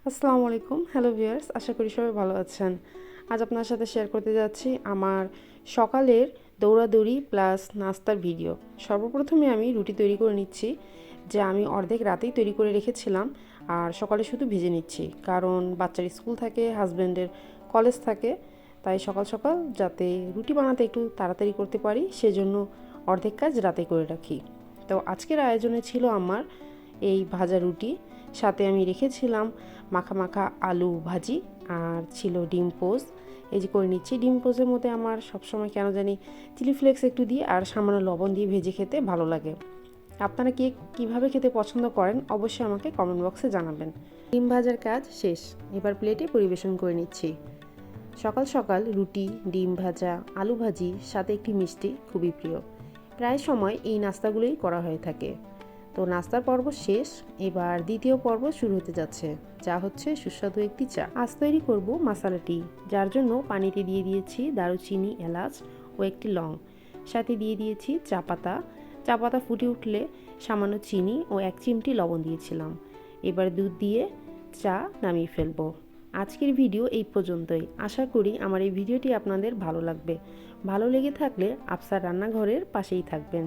আসসালামু আলাইকুম। Hello viewers, আশা করি সবাই ভালো আছেন। আজ আপনার সাথে শেয়ার করতে যাচ্ছি আমার সকালের দৌড়াদৌড়ি প্লাস নাস্তার ভিডিও। সর্বপ্রথমে আমি রুটি তৈরি করে নিচ্ছি, যা আমি অর্ধেক রাতেই তৈরি করে রেখেছিলাম, আর সকালে শুধু ভেজে নিচ্ছি, কারণ বাচ্চার স্কুল থাকে, হাজব্যান্ডের কলেজ থাকে, তাই সকাল সকাল যাতে রুটি বানাতে একটু তাড়াতাড়ি করতে পারি সেজন্য অর্ধেক কাজ রাতে করে রাখি। তো আজকের আয়োজনে ছিল আমার এই ভাজা রুটি, সাথে আমি রেখেছিলাম মাখা মাখা আলু ভাজি, আর ছিল ডিম পোজ। এই যে করে নিচ্ছি। ডিম পোজের মধ্যে আমার সবসময় কেন জানি চিলি ফ্লেক্স একটু দিয়ে আর সামান্য লবণ দিয়ে ভেজে খেতে ভালো লাগে। আপনারা কীভাবে খেতে পছন্দ করেন অবশ্যই আমাকে কমেন্ট বক্সে জানাবেন। ডিম ভাজার কাজ শেষ, এবার প্লেটে পরিবেশন করে নিচ্ছি। সকাল সকাল রুটি, ডিম ভাজা, আলু ভাজি, সাথে একটি মিষ্টি খুবই প্রিয়। প্রায় সময় এই নাস্তাগুলোই করা হয়ে থাকে। তো নাস্তার পর্ব শেষ, এবার দ্বিতীয় পর্ব শুরু হতে যাচ্ছে, যা হচ্ছে সুস্বাদু একটি চা। আজ তৈরি করব মশালা টি, যার জন্য পানিতে দিয়ে দিয়েছি দারুচিনি, এলাচ ও একটি লং, সাথে দিয়ে দিয়েছি চা পাতা। চা পাতা ফুটে উঠলে সামান্য চিনি ও 1 চিমটি লবণ দিয়েছিলাম। এবার দুধ দিয়ে চা নামিয়ে ফেলবো। আজকের ভিডিও এই পর্যন্তই। আশা করি আমার এই ভিডিওটি আপনাদের ভালো লাগবে। ভালো লেগে থাকলে আফসার রান্নাঘরের পাশেই থাকবেন।